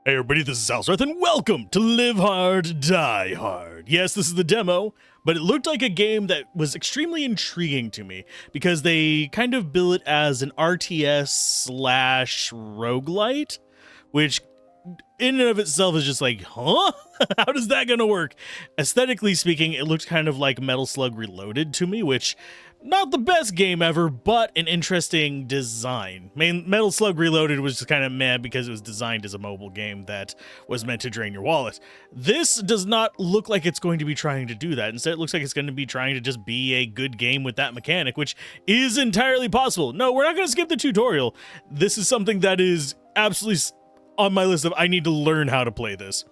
Hey everybody, this is Alzorath, and welcome to Live Hard, Die Hard. Yes, this is the demo, but it looked like a game that was extremely intriguing to me because they kind of bill it as an RTS slash roguelite, which in and of itself is just like, huh? How does that gonna work? Aesthetically speaking, it looked kind of like Metal Slug Reloaded to me, which not the best game ever, but an interesting design. Metal Slug Reloaded was just kind of meh because it was designed as a mobile game that was meant to drain your wallet. This does not look like it's going to be trying to do that. Instead, it looks like it's going to be trying to just be a good game with that mechanic, which is entirely possible. No, we're not going to skip the tutorial. This is something that is absolutely on my list of I need to learn how to play this.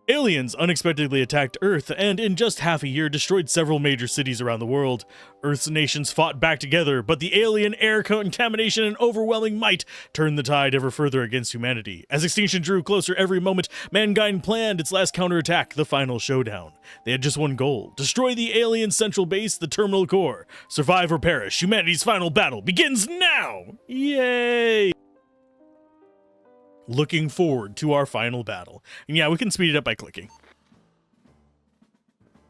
Aliens unexpectedly attacked Earth and in just half a year destroyed several major cities around the world. Earth's nations fought back together, but the alien air contamination and overwhelming might turned the tide ever further against humanity. As extinction drew closer every moment, mankind planned its last counterattack, the final showdown. They had just one goal: destroy the alien central base, the terminal core. Survive or perish. Humanity's final battle begins now! Yay! Looking forward to our final battle. And yeah, we can speed it up by clicking.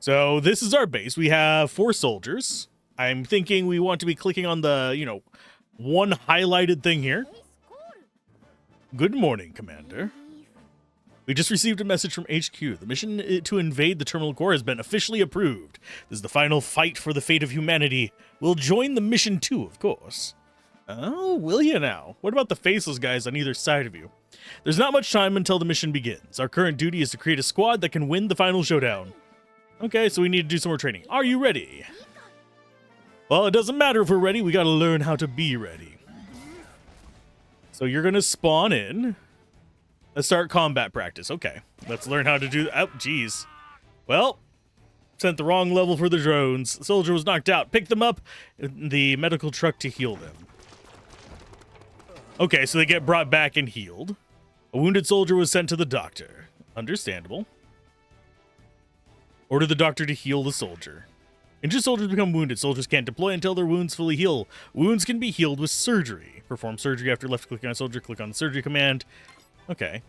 So this is our base. We have 4 soldiers. I'm thinking we want to be clicking on the, one highlighted thing here. Good morning, Commander. We just received a message from HQ. The mission to invade the terminal core has been officially approved. This is the final fight for the fate of humanity. We'll join the mission too, of course. Oh, will you now? What about the faceless guys on either side of you? There's not much time until the mission begins. Our current duty is to create a squad that can win the final showdown. Okay, so we need to do some more training. Are you ready? Well, it doesn't matter if we're ready. We gotta learn how to be ready. So you're gonna spawn in. Let's start combat practice. Okay, let's learn how to do... Oh, geez. Well, sent the wrong level for the drones. The soldier was knocked out. Pick them up in the medical truck to heal them. Okay, so they get brought back and healed. A wounded soldier was sent to the doctor. Understandable. Order the doctor to heal the soldier. Injured soldiers become wounded. Soldiers can't deploy until their wounds fully heal. Wounds can be healed with surgery. Perform surgery after left-clicking on a soldier. Click on the surgery command. Okay.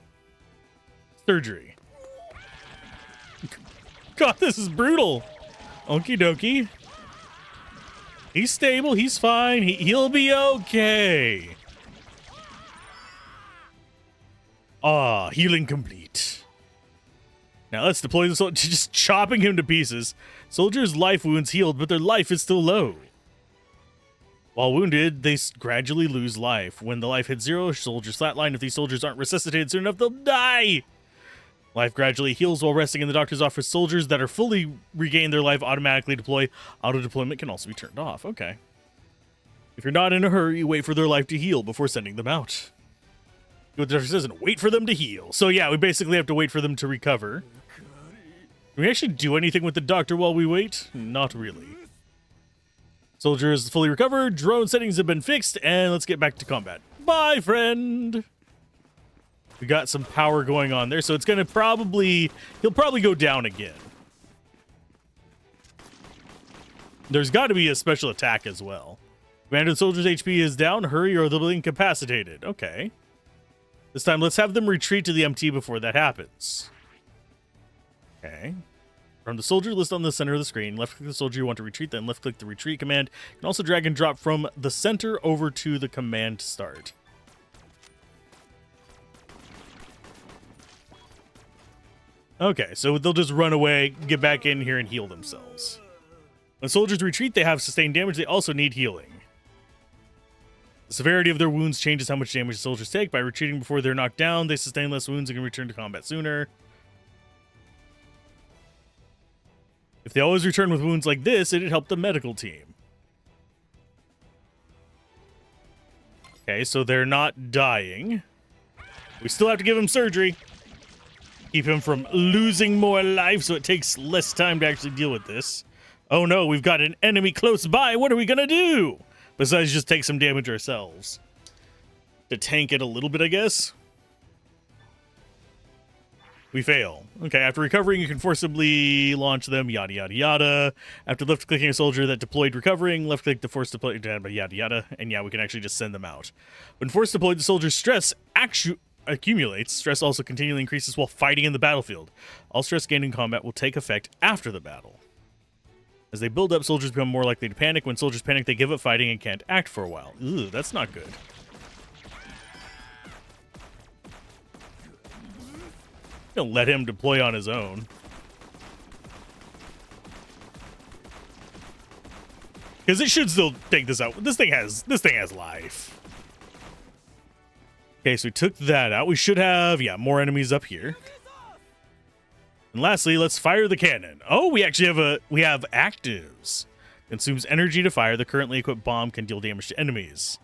Surgery. God, this is brutal. Okie dokie. He's stable. He's fine. He'll be okay. Ah, healing complete. Now let's deploy the soldier, just chopping him to pieces. Soldiers' life wounds healed, but their life is still low. While wounded, they gradually lose life. When the life hits 0, soldiers flatline. If these soldiers aren't resuscitated soon enough, they'll die. Life gradually heals while resting in the doctor's office. Soldiers that are fully regain their life automatically deploy. Auto deployment can also be turned off. Okay. If you're not in a hurry, wait for their life to heal before sending them out. What the doctor says, and wait for them to heal. So yeah, we basically have to wait for them to recover. Can we actually do anything with the doctor while we wait? Not really. Soldier is fully recovered. Drone settings have been fixed, and let's get back to combat. Bye, friend. We got some power going on there, so it's gonna he'll probably go down again. There's got to be a special attack as well. Commander, soldier's HP is down. Hurry or they'll be incapacitated. Okay. This time, let's have them retreat to the MT before that happens. Okay. From the soldier list on the center of the screen, left-click the soldier you want to retreat, then left-click the retreat command. You can also drag and drop from the center over to the command start. Okay, so they'll just run away, get back in here, and heal themselves. When soldiers retreat, they have sustained damage. They also need healing. The severity of their wounds changes how much damage the soldiers take. By retreating before they're knocked down, they sustain less wounds and can return to combat sooner. If they always return with wounds like this, it'd help the medical team. Okay, so they're not dying. We still have to give him surgery. Keep him from losing more life so it takes less time to actually deal with this. Oh no, we've got an enemy close by. What are we gonna do? Besides just take some damage ourselves. To tank it a little bit, I guess. We fail. Okay, after recovering, you can forcibly launch them, yada, yada, yada. After left-clicking a soldier that deployed recovering, left-click to force deploy, yada, yada. And yeah, we can actually just send them out. When force deployed, the soldier's stress accumulates, stress also continually increases while fighting in the battlefield. All stress gained in combat will take effect after the battle. As they build up, soldiers become more likely to panic. When soldiers panic, they give up fighting and can't act for a while. Ooh, that's not good. Gonna let him deploy on his own. Because it should still take this out. This thing has life. Okay, so we took that out. We should have, yeah, more enemies up here. And lastly, let's fire the cannon. Oh, we actually have actives. Consumes energy to fire. The currently equipped bomb can deal damage to enemies.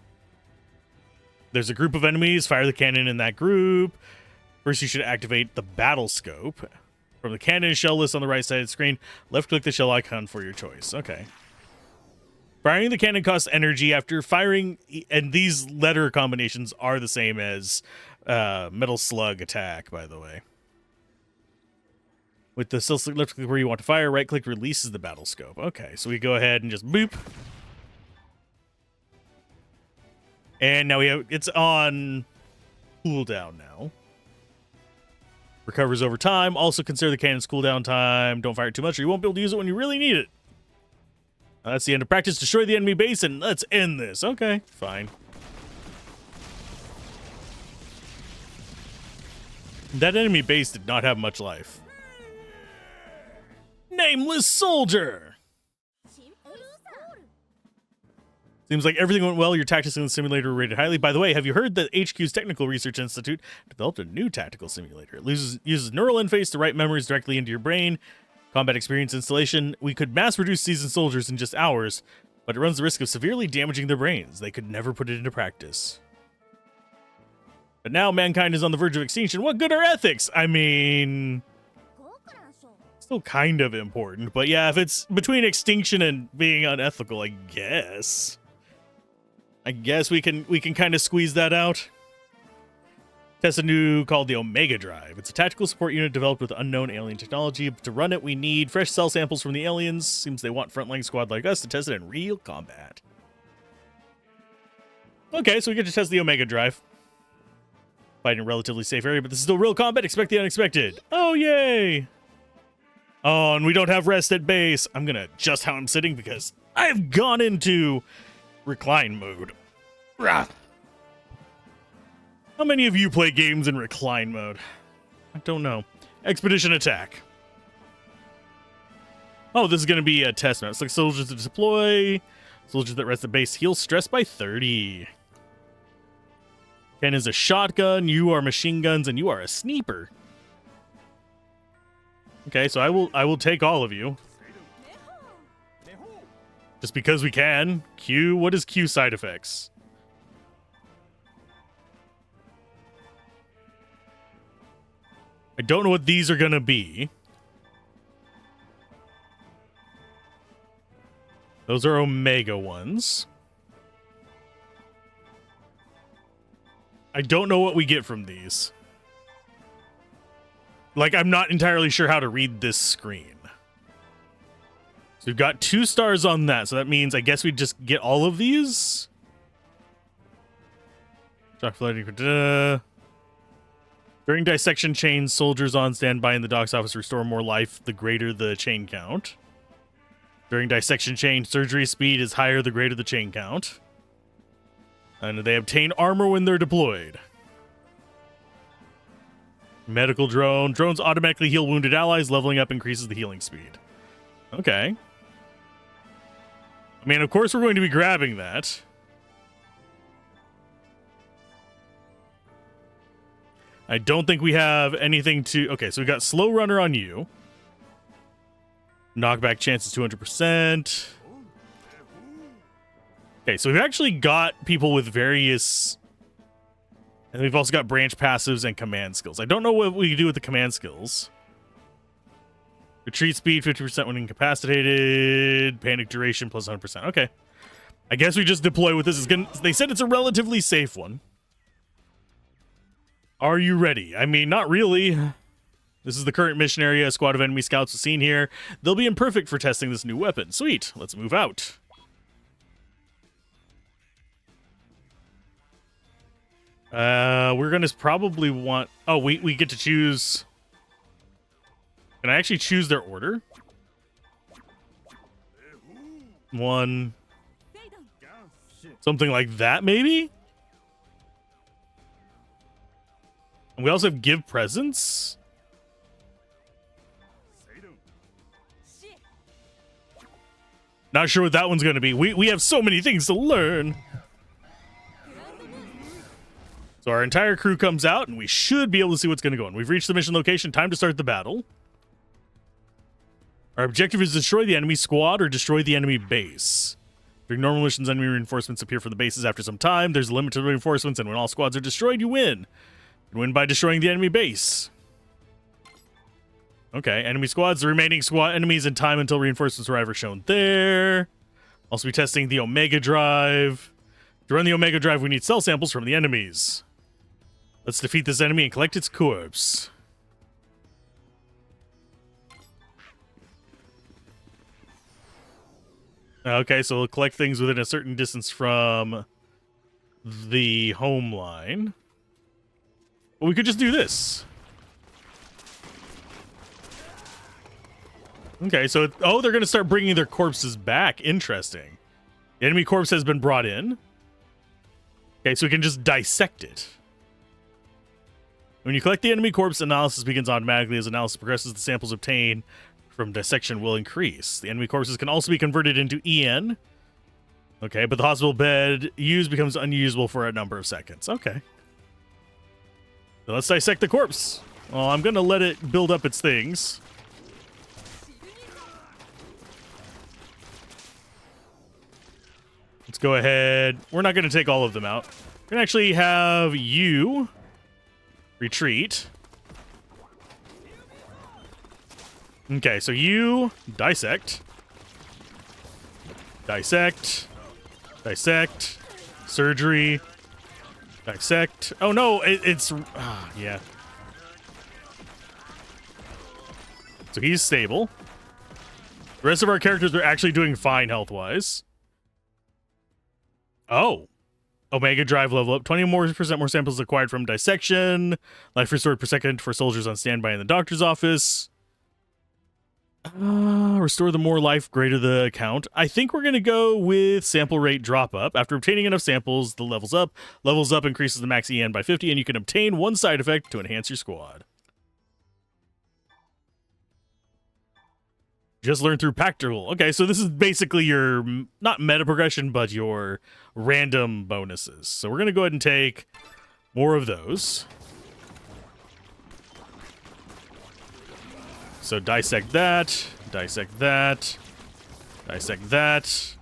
There's a group of enemies. Fire the cannon in that group. First, you should activate the battle scope. From the cannon shell list on the right side of the screen, left-click the shell icon for your choice. Okay. Firing the cannon costs energy after firing, and these letter combinations are the same as Metal Slug attack, by the way. With the left click where you want to fire, right click releases the battle scope. Okay, so we go ahead and just boop. And now it's on cooldown now. Recovers over time. Also consider the cannon's cooldown time. Don't fire it too much or you won't be able to use it when you really need it. That's the end of practice. Destroy the enemy base and let's end this. Okay, fine. That enemy base did not have much life. Nameless soldier! Seems like everything went well. Your tactics in the simulator were rated highly. By the way, have you heard that HQ's Technical Research Institute developed a new tactical simulator? It uses neural interface to write memories directly into your brain. Combat experience installation. We could mass produce seasoned soldiers in just hours, but it runs the risk of severely damaging their brains. They could never put it into practice. But now mankind is on the verge of extinction. What good are ethics? I mean, still kind of important, but yeah, if it's between extinction and being unethical, I guess we can kind of squeeze that out. Test a new called the Omega Drive. It's a tactical support unit developed with unknown alien technology. To run it, we need fresh cell samples from the aliens. Seems they want frontline squad like us to test it in real combat. Okay, so we get to test the Omega Drive. Fighting in a relatively safe area, but this is still real combat. Expect the unexpected. Oh, yay! Oh, and we don't have rest at base. I'm gonna adjust how I'm sitting because I've gone into recline mode. Rah. How many of you play games in recline mode? I don't know. Expedition attack. Oh, this is going to be a test map. It's like soldiers to deploy. Soldiers that rest at base heal stress by 30. Ken is a shotgun. You are machine guns, and you are a sniper. Okay, so I will take all of you. Just because we can. Q. What is Q side effects? I don't know what these are going to be. Those are Omega ones. I don't know what we get from these. Like, I'm not entirely sure how to read this screen. So we've got 2 stars on that. So that means I guess we just get all of these. Shock flooding. During dissection chains, soldiers on standby in the doc's office restore more life the greater the chain count. During dissection chain, surgery speed is higher the greater the chain count. And they obtain armor when they're deployed. Medical drone. Drones automatically heal wounded allies. Leveling up increases the healing speed. Okay. I mean, of course we're going to be grabbing that. I don't think we have anything to... Okay, so we got slow runner on you. Knockback chance is 200%. Okay, so we've actually got people with various... And we've also got branch passives and command skills. I don't know what we can do with the command skills. Retreat speed, 50% when incapacitated. Panic duration plus 100%. Okay. I guess we just deploy with this. They said it's a relatively safe one. Are you ready? I mean, not really. This is the current mission area. A squad of enemy scouts is seen here. They'll be imperfect for testing this new weapon. Sweet. Let's move out. We're gonna probably want... Oh, we get to choose... Can I actually choose their order? 1... Something like that, maybe? And we also have give presents? Not sure what that one's gonna be. We have so many things to learn. So our entire crew comes out, and we should be able to see what's going to go on. We've reached the mission location. Time to start the battle. Our objective is destroy the enemy squad or destroy the enemy base. During normal missions, enemy reinforcements appear from the bases after some time. There's a limit to reinforcements, and when all squads are destroyed, you win. You win by destroying the enemy base. Okay, enemy squads. The remaining squad enemies in time until reinforcements arrive are shown there. Also be testing the Omega Drive. To run the Omega Drive, we need cell samples from the enemies. Let's defeat this enemy and collect its corpse. Okay, so we'll collect things within a certain distance from the home line. Well, we could just do this. Okay, so... Oh, they're going to start bringing their corpses back. Interesting. The enemy corpse has been brought in. Okay, so we can just dissect it. When you collect the enemy corpse, analysis begins automatically. As analysis progresses, the samples obtained from dissection will increase. The enemy corpses can also be converted into EN. Okay, but the hospital bed used becomes unusable for a number of seconds. Okay. So let's dissect the corpse. Well, I'm going to let it build up its things. Let's go ahead. We're not going to take all of them out. We're going to actually have you... retreat. Okay, so you dissect. Dissect. Dissect. Surgery. Dissect. Oh no, it's... yeah. So he's stable. The rest of our characters are actually doing fine health-wise. Oh. Omega Drive level up. 20% more samples acquired from dissection. Life restored per second for soldiers on standby in the doctor's office. Restore the more life, greater the count. I think we're going to go with sample rate drop up. After obtaining enough samples, the levels up. Levels up increases the max EN by 50, and you can obtain one side effect to enhance your squad. Just learn through practical. Okay, so this is basically your, not meta progression, but your random bonuses. So we're going to go ahead and take more of those. So dissect that, dissect that, dissect that.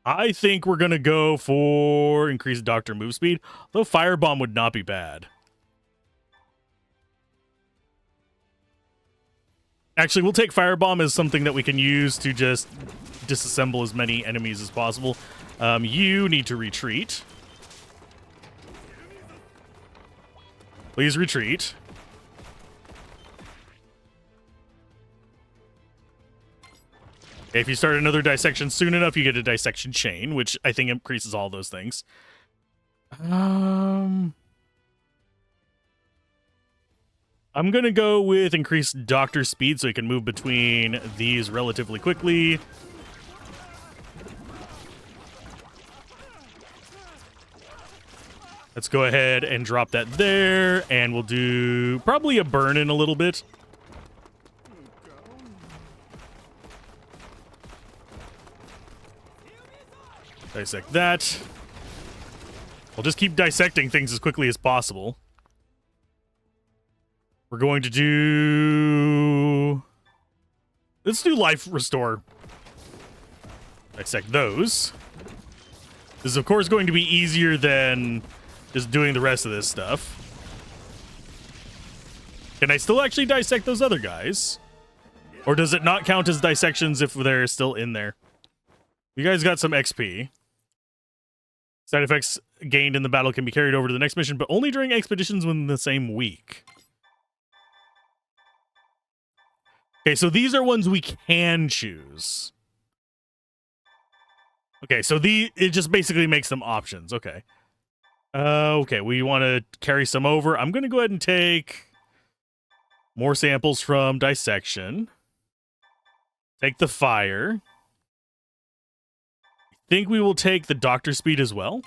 I think we're going to go for increased doctor move speed, though firebomb would not be bad. Actually, we'll take firebomb as something that we can use to just disassemble as many enemies as possible. You need to retreat. Please retreat. If you start another dissection soon enough, you get a dissection chain, which I think increases all those things. I'm going to go with increased doctor speed so he can move between these relatively quickly. Let's go ahead and drop that there, and we'll do probably a burn in a little bit. Dissect that. We'll just keep dissecting things as quickly as possible. We're going to do... Let's do life restore. Dissect those. This is, of course, going to be easier than just doing the rest of this stuff. Can I still actually dissect those other guys? Or does it not count as dissections if they're still in there? You guys got some XP. Side effects gained in the battle can be carried over to the next mission, but only during expeditions within the same week. Okay, so these are ones we can choose. Okay, so it just basically makes them options. Okay. Okay, we want to carry some over. I'm going to go ahead and take more samples from dissection. Take the fire. I think we will take the doctor speed as well.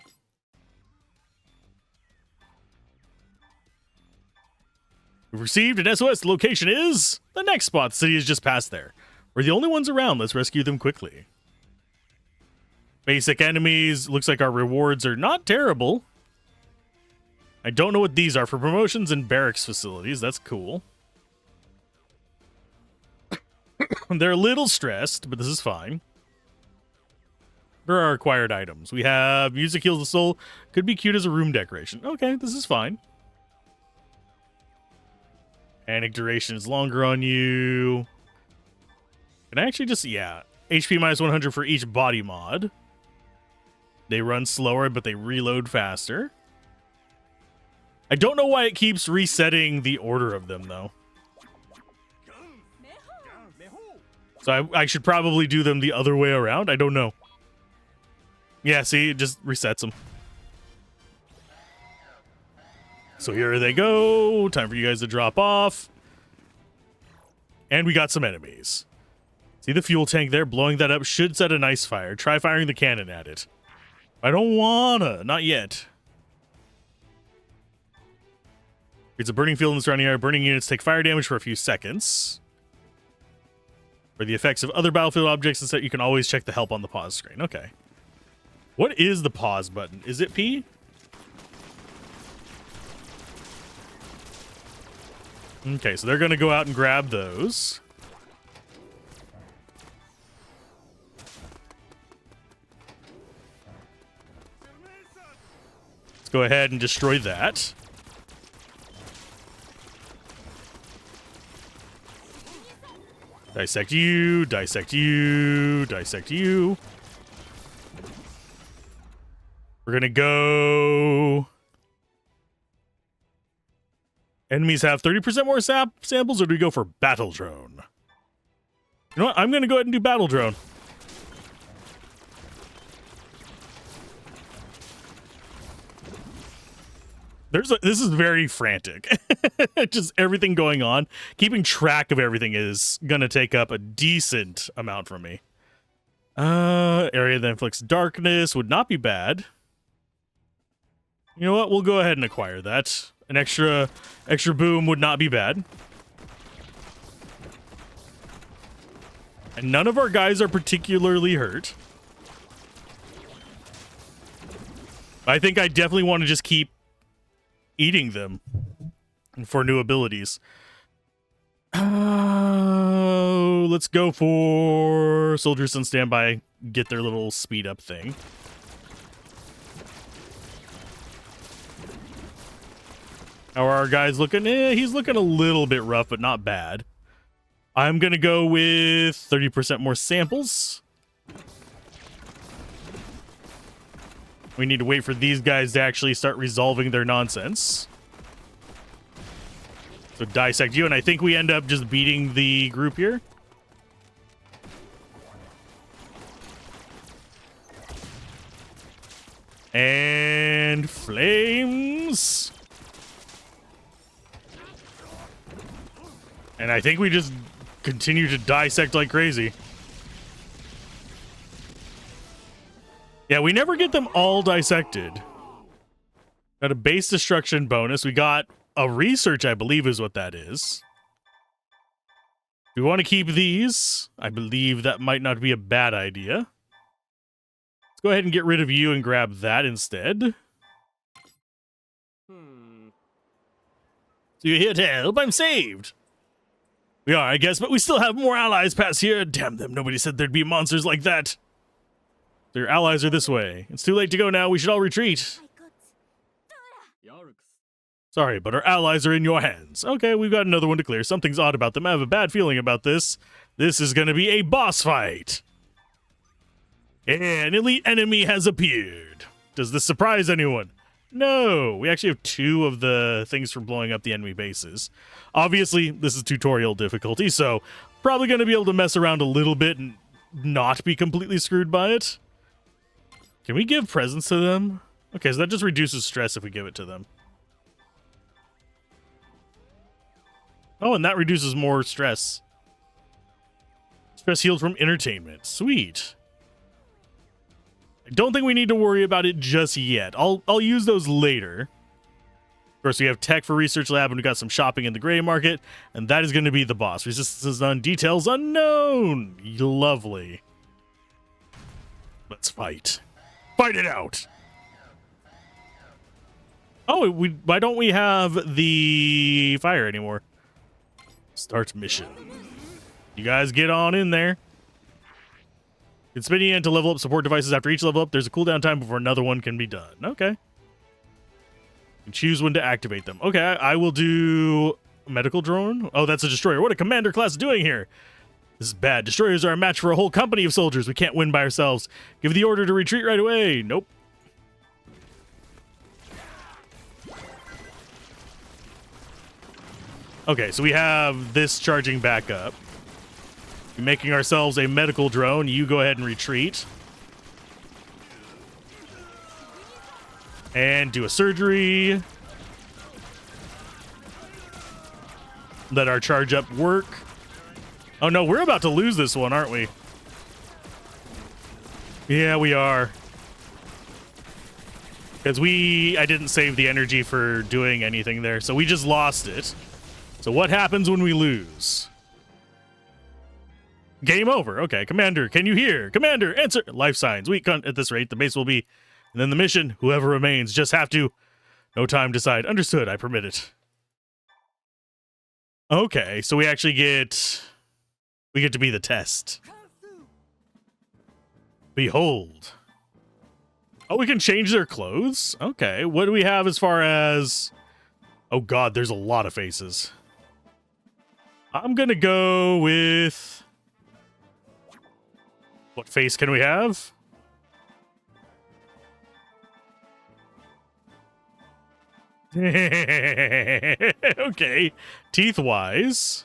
We've received an SOS. The location is the next spot. The city is just past there. We're the only ones around. Let's rescue them quickly. Basic enemies. Looks like our rewards are not terrible. I don't know what these are. For promotions and barracks facilities. That's cool. They're a little stressed, but this is fine. There are acquired items. We have music heals the soul. Could be cute as a room decoration. Okay, this is fine. Panic duration is longer on you. Can I actually just, yeah. HP minus 100 for each body mod. They run slower, but they reload faster. I don't know why it keeps resetting the order of them, though. So I should probably do them the other way around. I don't know. Yeah, see, it just resets them. So here they go. Time for you guys to drop off. And we got some enemies. See the fuel tank there? Blowing that up should set a nice fire. Try firing the cannon at it. I don't wanna. Not yet. It's a burning field in the surrounding area. Burning units take fire damage for a few seconds. For the effects of other battlefield objects and set, you can always check the help on the pause screen. Okay. What is the pause button? Is it P? Okay, so they're going to go out and grab those. Let's go ahead and destroy that. Dissect you, dissect you, dissect you. We're going to go... Enemies have 30% more samples, or do we go for Battle Drone? You know what? I'm going to go ahead and do Battle Drone. This is very frantic. Just everything going on. Keeping track of everything is going to take up a decent amount from me. Area that inflicts darkness would not be bad. You know what? We'll go ahead and acquire that. An extra boom would not be bad. And none of our guys are particularly hurt. I think I definitely want to just keep eating them for new abilities. Let's go for soldiers on standby. Get their little speed up thing. How are our guys looking? He's looking a little bit rough, but not bad. I'm going to go with 30% more samples. We need to wait for these guys to actually start resolving their nonsense. So dissect you, and I think we end up just beating the group here. And flames. And I think we just continue to dissect like crazy. Yeah, we never get them all dissected. Got a base destruction bonus. We got a research, I believe is what that is. We want to keep these. I believe that might not be a bad idea. Let's go ahead and get rid of you and grab that instead. So you're here to help? I'm saved. We are, I guess, but we still have more allies past here. Damn them, nobody said there'd be monsters like that. Their allies are this way. It's too late to go now. We should all retreat. Sorry, but our allies are in your hands. Okay, we've got another one to clear. Something's odd about them. I have a bad feeling about this. This is going to be a boss fight. An elite enemy has appeared. Does this surprise anyone? No, we actually have 2 of the things for blowing up the enemy bases. Obviously, this is tutorial difficulty, so probably going to be able to mess around a little bit and not be completely screwed by it. Can we give presents to them? Okay, so that just reduces stress if we give it to them. Oh, and that reduces more stress. Stress healed from entertainment. Sweet. I don't think we need to worry about it just yet. I'll use those later. Of course, we have tech for research lab, and we got some shopping in the gray market, and that is going to be the boss. Resistance is none, details unknown. Lovely. Let's fight. Fight it out. Oh, why don't we have the fire anymore? Start mission. You guys get on in there. It's spinning in to level up support devices. After each level up, there's a cooldown time before another one can be done. Okay. And choose when to activate them. Okay, I will do medical drone. Oh, that's a destroyer. What a commander class is doing here. This is bad. Destroyers are a match for a whole company of soldiers. We can't win by ourselves. Give the order to retreat right away. Nope. Okay, so we have this charging back up. We're making ourselves a medical drone. You go ahead and retreat. And do a surgery. Let our charge up work. Oh no, we're about to lose this one, aren't we? Yeah, we are. Because I didn't save the energy for doing anything there, so we just lost it. So what happens when we lose? Game over. Okay, Commander, can you hear? Commander, answer. Life signs. Weak at this rate, the base will be. And then the mission, whoever remains, just have to. No time to decide. Understood, I permit it. Okay, so we actually get. We get to be the test. Behold. Oh, we can change their clothes? Okay, what do we have as far as... Oh god, there's a lot of faces. I'm gonna go with... What face can we have? Okay, teeth-wise.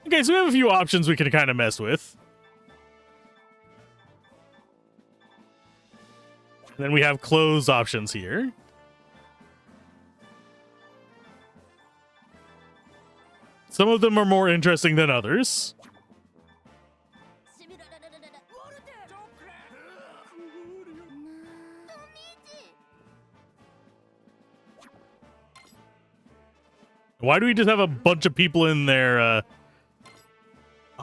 Okay, so we have a few options we can kind of mess with. And then we have clothes options here. Some of them are more interesting than others. Why do we just have a bunch of people in there?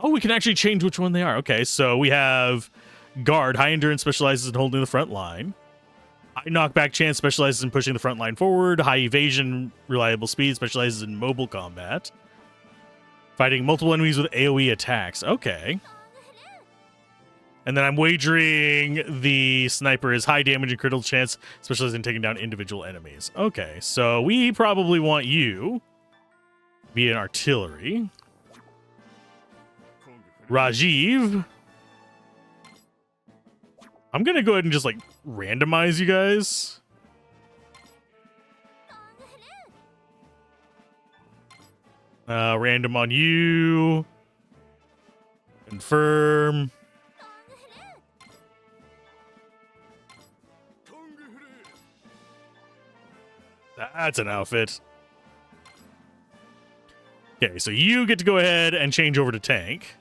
Oh, we can actually change which one they are. Okay, so we have Guard. High Endurance specializes in holding the front line. High Knockback Chance specializes in pushing the front line forward. High Evasion, Reliable Speed specializes in mobile combat. Fighting multiple enemies with AoE attacks. Okay. And then I'm wagering the Sniper is High Damage and Critical Chance specializes in taking down individual enemies. Okay, so we probably want you to be an Artillery. Rajiv. I'm gonna go ahead and just like randomize you guys. Random on you. Confirm. That's an outfit. Okay, so you get to go ahead and change over to tank.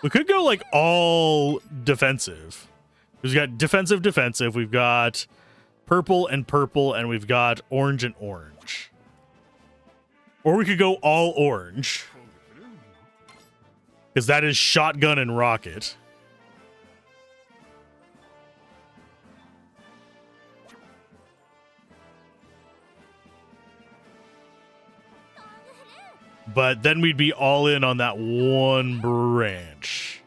We could go like all defensive. We've got defensive, we've got purple, and we've got orange and orange. Or we could go all orange. Because that is shotgun and rocket. But then we'd be all in on that one branch.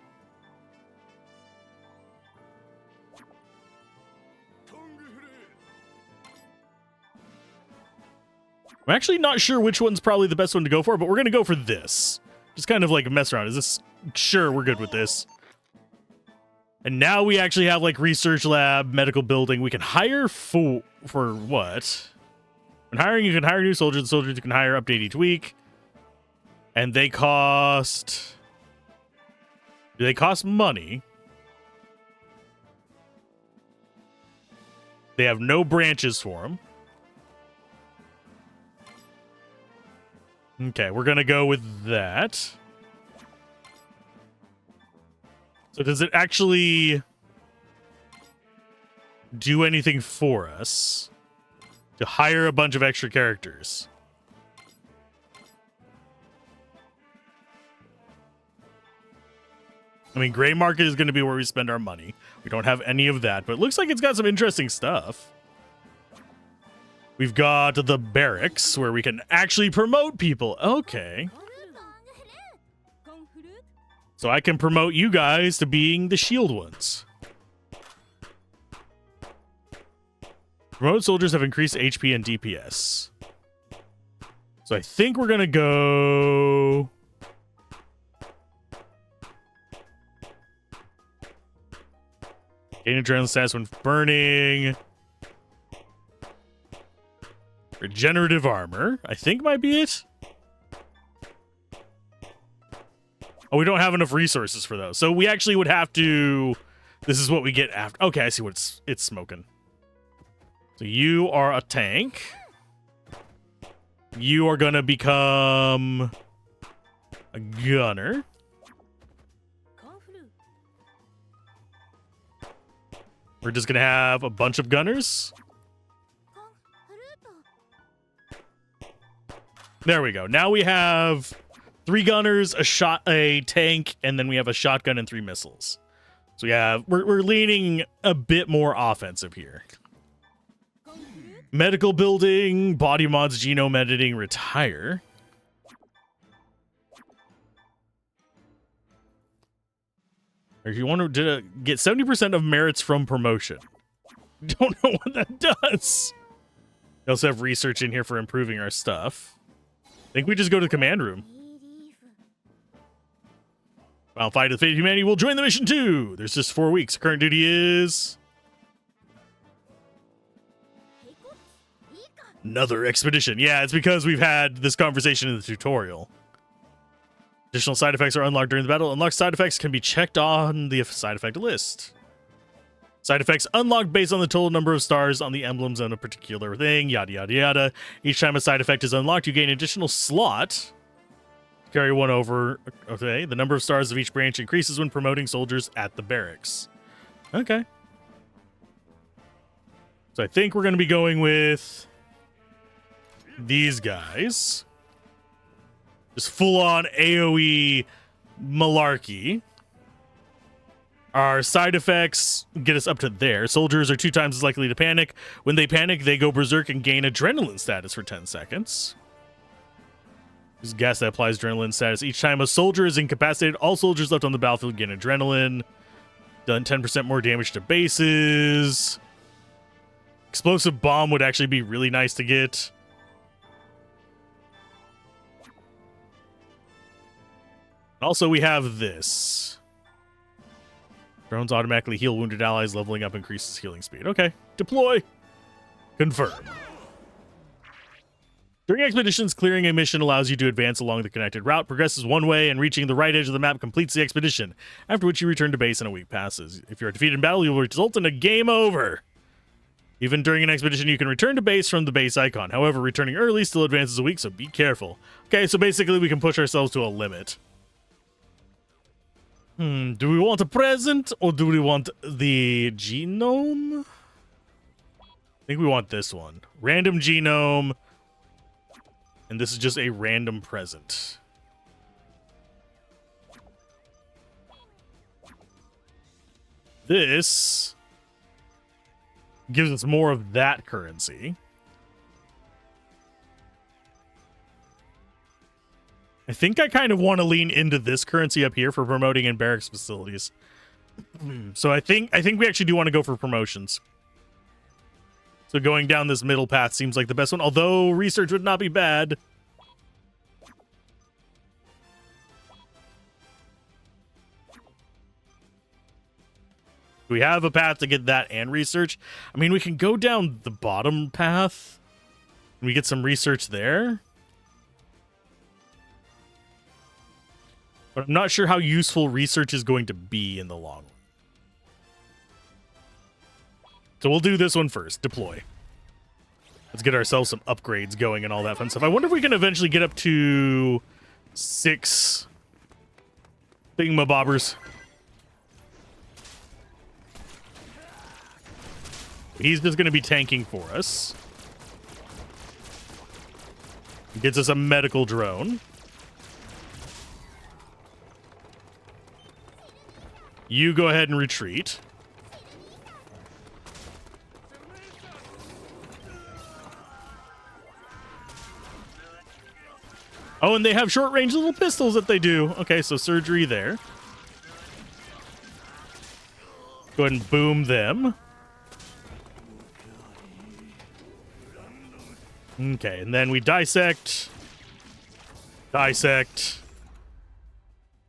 I'm actually not sure which one's probably the best one to go for, but we're going to go for this. Just kind of like mess around. Is this... Sure, we're good with this. And now we actually have like research lab, medical building. We can hire for what? When hiring, you can hire new soldiers. The soldiers you can hire update each week. And they cost Do they cost money? They have no branches for them. Okay, we're going to go with that. So does it actually do anything for us to hire a bunch of extra characters? I mean, Gray Market is going to be where we spend our money. We don't have any of that, but it looks like it's got some interesting stuff. We've got the barracks where we can actually promote people. Okay. So I can promote you guys to being the shield ones. Promoted soldiers have increased HP and DPS. So I think we're going to go... Gain adrenaline status when burning. Regenerative armor, I think might be it. Oh, we don't have enough resources for those. So we actually would have to... This is what we get after. Okay, I see what it's smoking. So you are a tank. You are going to become a gunner. We're just going to have a bunch of gunners. There we go. Now we have 3 gunners, a tank, and then we have a shotgun and 3 missiles. So yeah, we're leaning a bit more offensive here. Medical building, body mods, genome editing, retire. Or if you want to get 70% of merits from promotion. Don't know what that does. We also have research in here for improving our stuff. I think we just go to the command room. Final fight of the fate of humanity will join the mission too. There's just 4 weeks. Current duty is... another expedition. Yeah, it's because we've had this conversation in the tutorial. Additional side effects are unlocked during the battle. Unlocked side effects can be checked on the side effect list. Side effects unlocked based on the total number of stars on the emblems on a particular thing, yada, yada, yada. Each time a side effect is unlocked, you gain an additional slot. Carry one over. Okay, the number of stars of each branch increases when promoting soldiers at the barracks. Okay. So I think we're going to be going with these guys. Just full-on AoE malarkey. Our side effects get us up to there. Soldiers are 2 times as likely to panic. When they panic, they go berserk and gain adrenaline status for 10 seconds. This gas that applies adrenaline status. Each time a soldier is incapacitated, all soldiers left on the battlefield gain adrenaline. Done 10% more damage to bases. Explosive bomb would actually be really nice to get. Also, we have this. Drones automatically heal wounded allies. Leveling up increases healing speed. Okay. Deploy. Confirm. During expeditions, clearing a mission allows you to advance along the connected route, progresses one way, and reaching the right edge of the map completes the expedition, after which you return to base and a week passes. If you are defeated in battle, you will result in a game over. Even during an expedition, you can return to base from the base icon. However, returning early still advances a week, so be careful. Okay, so basically we can push ourselves to a limit. Do we want a present or do we want the genome? I think we want this one. Random genome. And this is just a random present. This gives us more of that currency. I think I kind of want to lean into this currency up here for promoting in barracks facilities. So I think we actually do want to go for promotions. So going down this middle path seems like the best one, although research would not be bad. Do we have a path to get that and research? I mean, we can go down the bottom path and we get some research there. But I'm not sure how useful research is going to be in the long run. So we'll do this one first. Deploy. Let's get ourselves some upgrades going and all that fun stuff. I wonder if we can eventually get up to 6 thingamabobbers. He's just going to be tanking for us. Gets us a medical drone. You go ahead and retreat. Oh, and they have short-range little pistols that they do. Okay, so surgery there. Go ahead and boom them. Okay, and then we dissect. Dissect.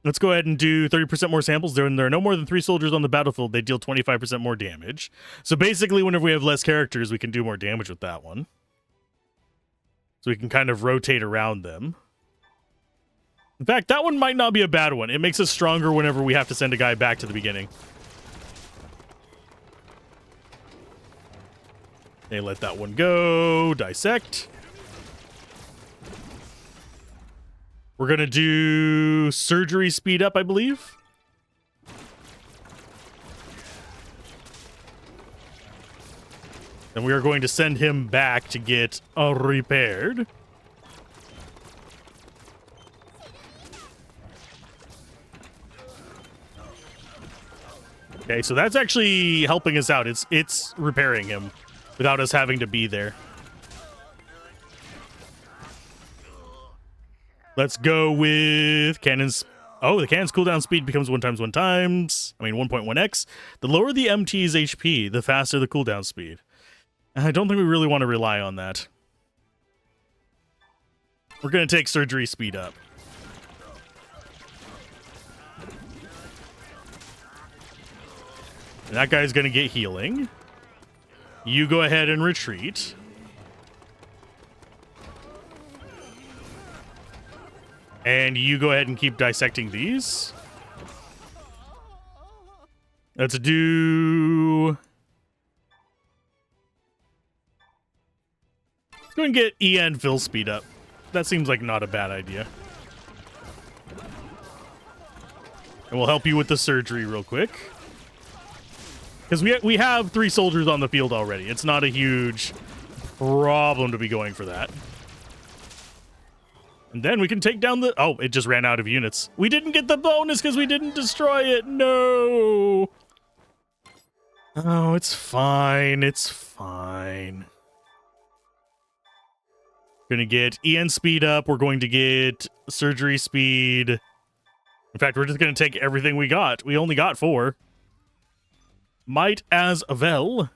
Let's go ahead and do 30% more samples. There are no more than 3 soldiers on the battlefield. They deal 25% more damage. So basically, whenever we have less characters, we can do more damage with that one. So we can kind of rotate around them. In fact, that one might not be a bad one. It makes us stronger whenever we have to send a guy back to the beginning. They let that one go. Dissect. We're going to do surgery speed up, I believe. And we are going to send him back to get repaired. Okay, so that's actually helping us out. It's repairing him without us having to be there. Let's go with cannons. Oh, the cannon's cooldown speed becomes 1x. The lower the MT's HP, the faster the cooldown speed. I don't think we really want to rely on that. We're going to take surgery speed up. And that guy's going to get healing. You go ahead and retreat. And you go ahead and keep dissecting these. Let's do... Let's go and get EN fill speed up. That seems like not a bad idea. And we'll help you with the surgery real quick. Because we have 3 soldiers on the field already. It's not a huge problem to be going for that. And then we can take down the... Oh, it just ran out of units. We didn't get the bonus because we didn't destroy it. No. Oh, it's fine. It's fine. Gonna get EN speed up. We're going to get surgery speed. In fact, we're just going to take everything we got. We only got 4. Might as well.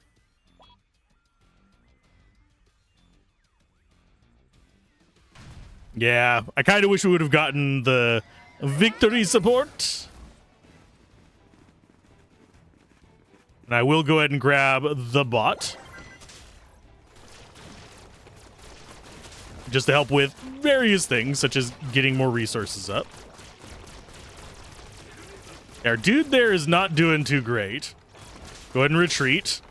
Yeah, I kind of wish we would have gotten the victory support. And I will go ahead and grab the bot. Just to help with various things, such as getting more resources up. Our dude there is not doing too great. Go ahead and retreat.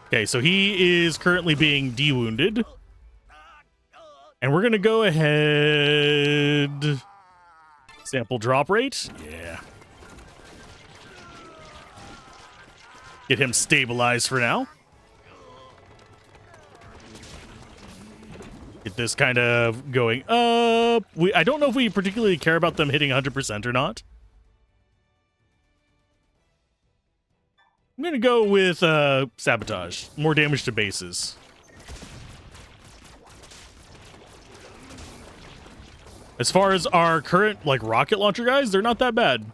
Okay, so he is currently being de-wounded. And we're going to go ahead... Sample drop rate? Yeah. Get him stabilized for now. Get this kind of going up. I don't know if we particularly care about them hitting 100% or not. I'm going to go with sabotage. More damage to bases. As far as our current rocket launcher guys, they're not that bad.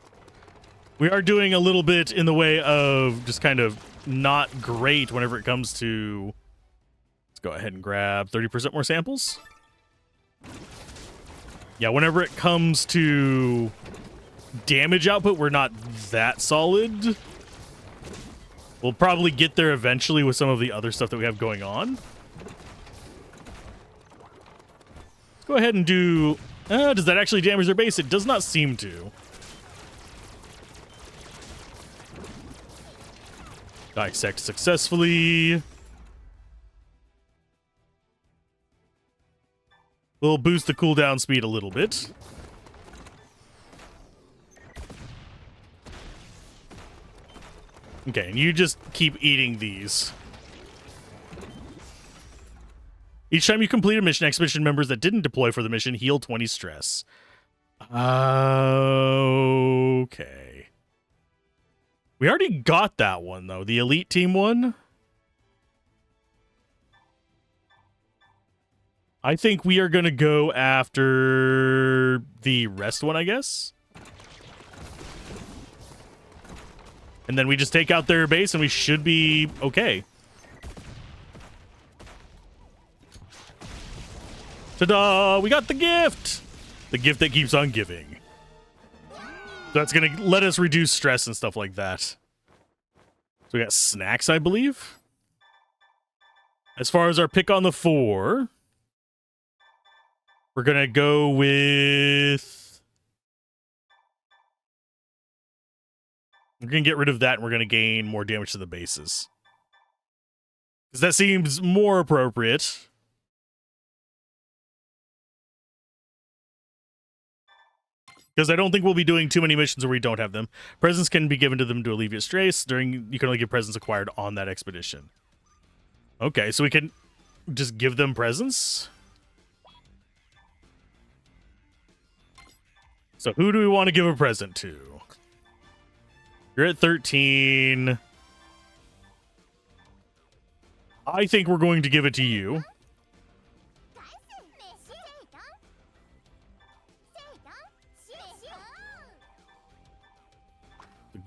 We are doing a little bit in the way of just kind of not great whenever it comes to... Let's go ahead and grab 30% more samples. Yeah, whenever it comes to damage output, we're not that solid. We'll probably get there eventually with some of the other stuff that we have going on. Let's go ahead and do... does that actually damage their base? It does not seem to. Dissect successfully. We'll boost the cooldown speed a little bit. Okay, and you just keep eating these. Each time you complete a mission, expedition members that didn't deploy for the mission heal 20 stress. Okay. We already got that one, though. The elite team one. I think we are going to go after the rest one, I guess. And then we just take out their base and we should be okay. Ta-da! We got the gift! The gift that keeps on giving. That's going to let us reduce stress and stuff like that. So we got snacks, I believe. As far as our pick on the 4, we're going to go with... We're going to get rid of that, and we're going to gain more damage to the bases. Because that seems more appropriate. Because I don't think we'll be doing too many missions where we don't have them. Presents can be given to them to alleviate stress. You can only get presents acquired on that expedition. Okay, so we can just give them presents? So who do we want to give a present to? You're at 13. I think we're going to give it to you.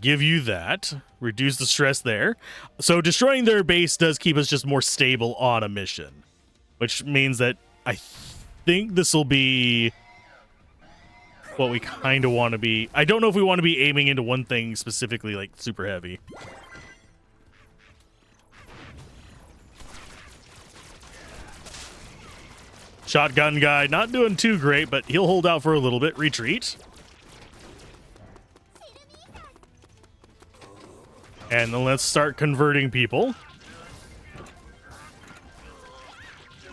Give you that. Reduce the stress there. So destroying their base does keep us just more stable on a mission. Which means that I think this will be what we kind of want to be. I don't know if we want to be aiming into one thing specifically, like super heavy. Shotgun guy, not doing too great, but he'll hold out for a little bit. Retreat. And then let's start converting people.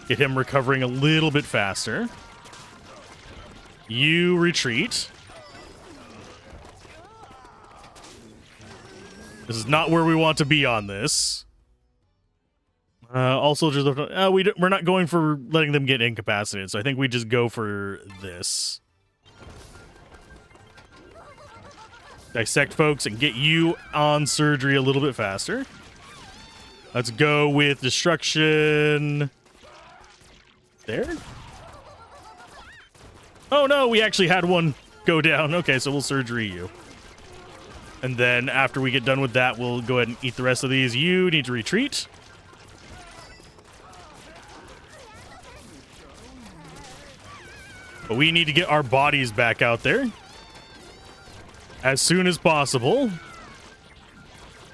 Get him recovering a little bit faster. You retreat. This is not where we want to be on this. All soldiers, we're not going for letting them get incapacitated, so I think we just go for this. Dissect folks and get you on surgery a little bit faster. Let's go with destruction. There. Oh no, we actually had one go down. Okay, so we'll surgery you. And then after we get done with that, we'll go ahead and eat the rest of these. You need to retreat. But we need to get our bodies back out there as soon as possible.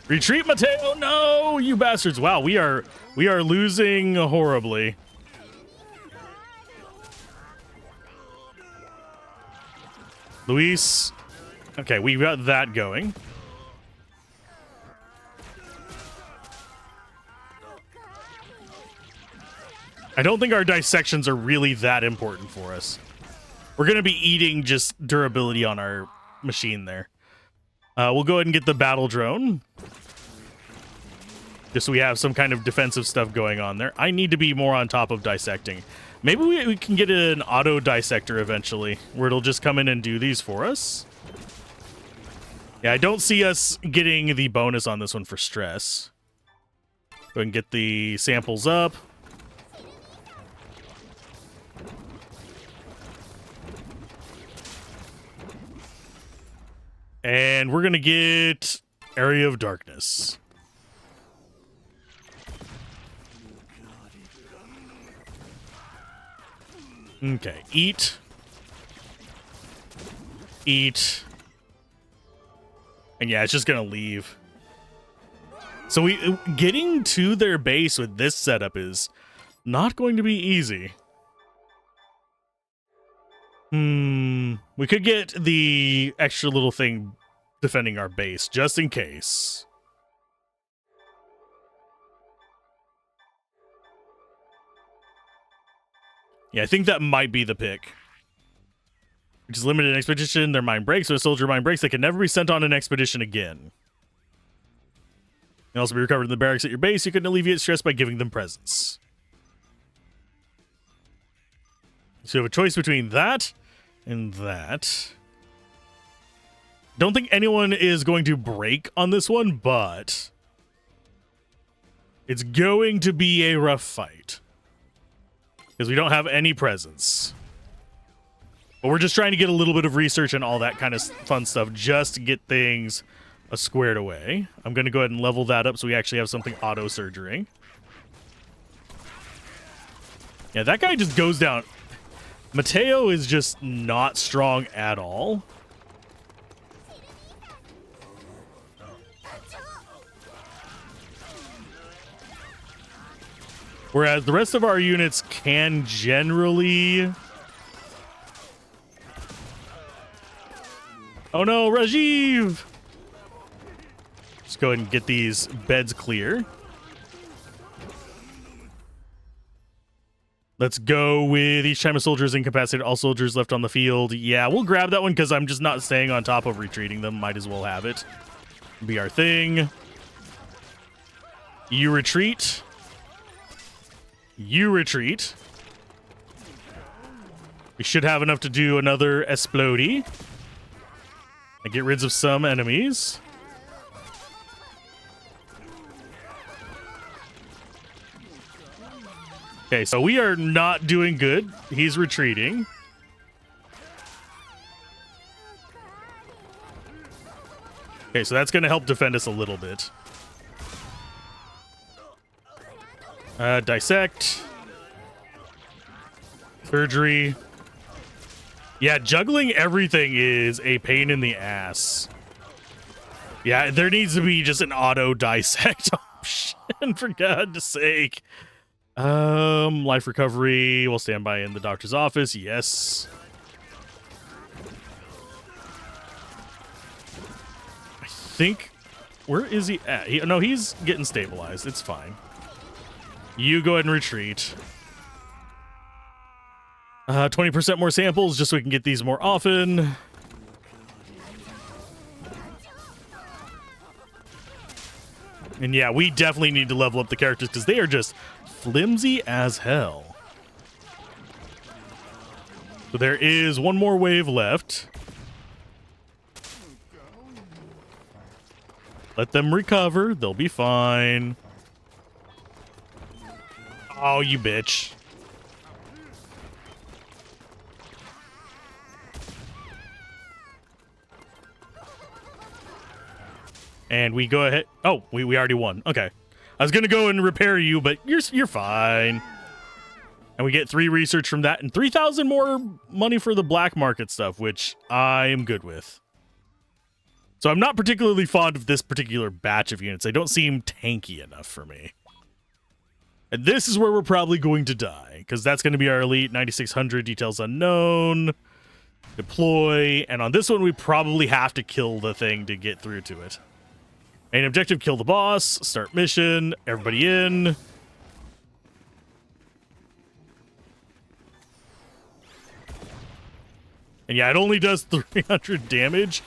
Retreat, Mateo! No, you bastards! Wow, we are losing horribly. Luis. Okay, we got that going. I don't think our dissections are really that important for us. We're going to be eating just durability on our machine there. We'll go ahead and get the battle drone. Just so we have some kind of defensive stuff going on there. I need to be more on top of dissecting. Maybe we can get an auto dissector eventually, where it'll just come in and do these for us. Yeah, I don't see us getting the bonus on this one for stress. Go ahead and get the samples up. And we're going to get Area of Darkness. Okay, eat. Eat. And yeah, it's just going to leave. So getting to their base with this setup is not going to be easy. We could get the extra little thing defending our base, just in case. Yeah, I think that might be the pick. Which is limited expedition. Their mind breaks. So a soldier mind breaks, they can never be sent on an expedition again. Can also be recovered in the barracks at your base. You can alleviate stress by giving them presents. So you have a choice between that and that. Don't think anyone is going to break on this one, but it's going to be a rough fight. Because we don't have any presents. But we're just trying to get a little bit of research and all that kind of fun stuff just to get things squared away. I'm going to go ahead and level that up so we actually have something auto-surgering. Yeah, that guy just goes down. Mateo is just not strong at all. Whereas the rest of our units can generally... Oh no, Rajiv! Just go ahead and get these beds clear. Let's go with each time a soldier is incapacitated, all soldiers left on the field. Yeah, we'll grab that one because I'm just not staying on top of retreating them. Might as well have it. Be our thing. You retreat. You retreat. We should have enough to do another explodey. And get rid of some enemies. Okay, so we are not doing good. He's retreating. Okay, so that's going to help defend us a little bit. Dissect. Surgery. Yeah, juggling everything is a pain in the ass. Yeah, there needs to be just an auto dissect option, for God's sake. Life recovery. We'll stand by in the doctor's office. Yes. I think... Where is he at? No, he's getting stabilized. It's fine. You go ahead and retreat. 20% more samples just so we can get these more often. And yeah, we definitely need to level up the characters because they are just flimsy as hell. So there is one more wave left. Let them recover. They'll be fine. Oh, you bitch. And we go ahead. Oh, we already won. Okay. I was going to go and repair you, but you're fine. And we get 3 research from that and 3,000 more money for the black market stuff, which I am good with. So I'm not particularly fond of this particular batch of units. They don't seem tanky enough for me. And this is where we're probably going to die, because that's going to be our elite. 9600, details unknown. Deploy. And on this one, we probably have to kill the thing to get through to it. Main objective, kill the boss. Start mission. Everybody in. And yeah, it only does 300 damage.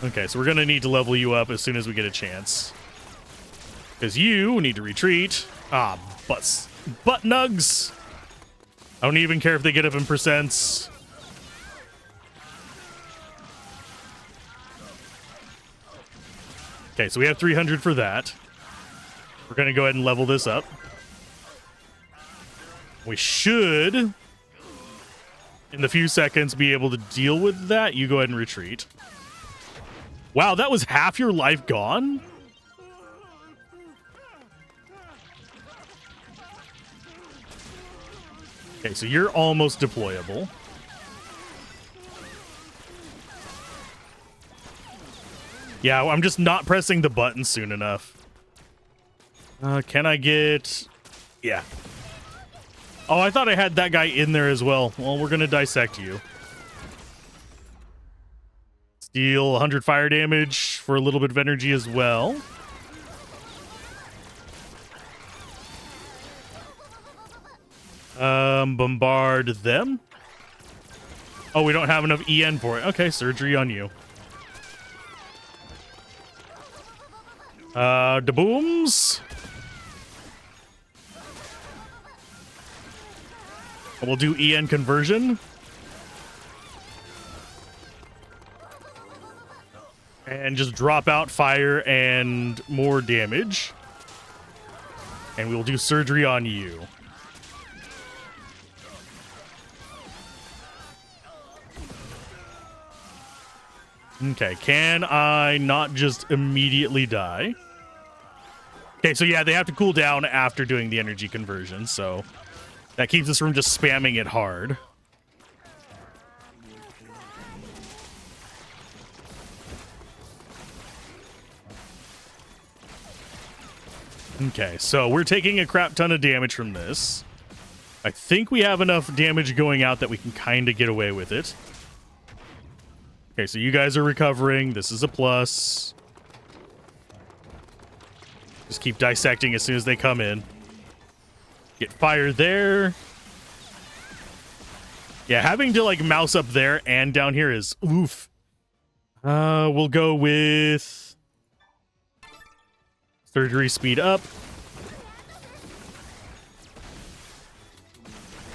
Okay, so we're going to need to level you up as soon as we get a chance. Because you need to retreat. Ah, butt nugs. I don't even care if they get up in percents. Okay, so we have 300 for that. We're going to go ahead and level this up. We should, in the few seconds, be able to deal with that. You go ahead and retreat. Wow, that was half your life gone? Okay, so you're almost deployable. Yeah, I'm just not pressing the button soon enough. Can I get... Yeah. Oh, I thought I had that guy in there as well. Well, we're going to dissect you. Steal 100 fire damage for a little bit of energy as well. Bombard them. Oh, we don't have enough EN for it. Okay, surgery on you. Da booms. We'll do EN conversion. And just drop out fire and more damage. And we will do surgery on you. Okay, can I not just immediately die? Okay, so yeah, they have to cool down after doing the energy conversion, so that keeps us from just spamming it hard. Okay, so we're taking a crap ton of damage from this. I think we have enough damage going out that we can kind of get away with it. Okay, so you guys are recovering. This is a plus. Just keep dissecting as soon as they come in. Get fire there. Yeah, having to like mouse up there and down here is oof. We'll go with surgery speed up.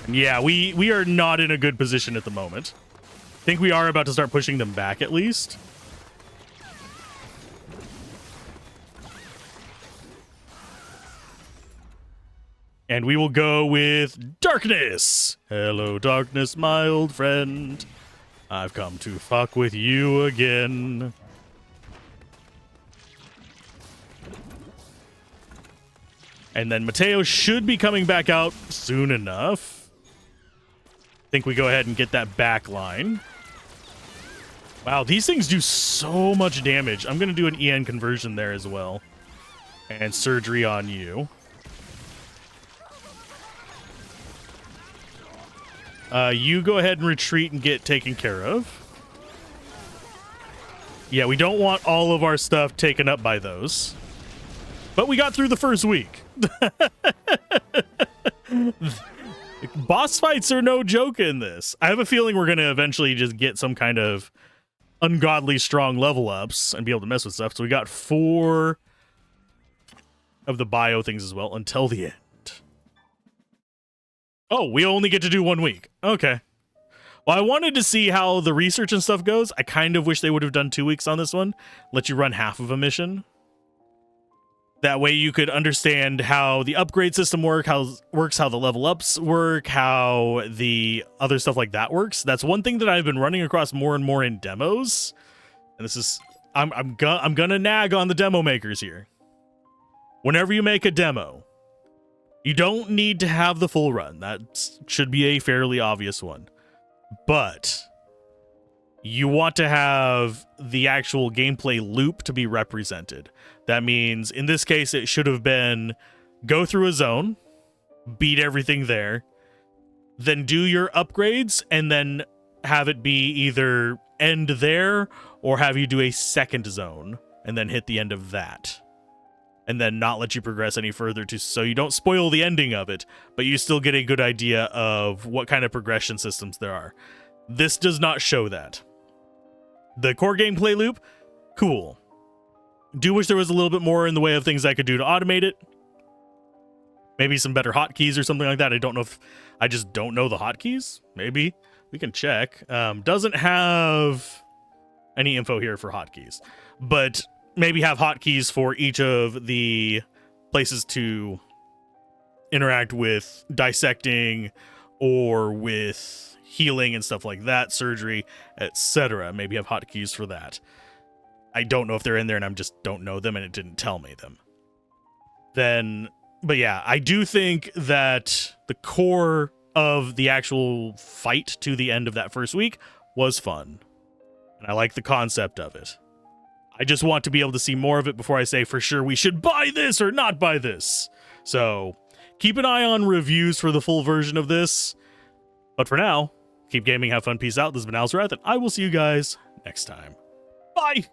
And yeah, we are not in a good position at the moment. I think we are about to start pushing them back at least. And we will go with darkness. Hello, darkness, my old friend. I've come to fuck with you again. And then Mateo should be coming back out soon enough. I think we go ahead and get that back line. Wow, these things do so much damage. I'm going to do an EN conversion there as well. And surgery on you. You go ahead and retreat and get taken care of. Yeah, we don't want all of our stuff taken up by those. But we got through the first week. Boss fights are no joke in this. I have a feeling we're going to eventually just get some kind of ungodly strong level ups and be able to mess with stuff. So we got 4 of the bio things as well until the end. Oh, we only get to do 1 week. Okay. Well, I wanted to see how the research and stuff goes. I kind of wish they would have done 2 weeks on this one. Let you run half of a mission. That way you could understand how the upgrade system works, how the level ups work, how the other stuff like that works. That's one thing that I've been running across more and more in demos. And this is I'm gonna nag on the demo makers here. Whenever you make a demo, you don't need to have the full run. That should be a fairly obvious one. But you want to have the actual gameplay loop to be represented. That means, in this case, it should have been go through a zone, beat everything there, then do your upgrades, and then have it be either end there or have you do a second zone and then hit the end of that. And then not let you progress any further so you don't spoil the ending of it, but you still get a good idea of what kind of progression systems there are. This does not show that. The core gameplay loop, cool. Do wish there was a little bit more in the way of things I could do to automate it. Maybe some better hotkeys or something like that. I don't know if I just don't know the hotkeys. Maybe we can check. Doesn't have any info here for hotkeys, but maybe have hotkeys for each of the places to interact with dissecting or with healing and stuff like that, surgery, etc. Maybe have hotkeys for that. I don't know if they're in there and I just don't know them and it didn't tell me them. But yeah, I do think that the core of the actual fight to the end of that first week was fun. And I like the concept of it. I just want to be able to see more of it before I say for sure we should buy this or not buy this. So keep an eye on reviews for the full version of this. But for now, keep gaming, have fun, peace out. This has been Alzorath, and I will see you guys next time. Bye!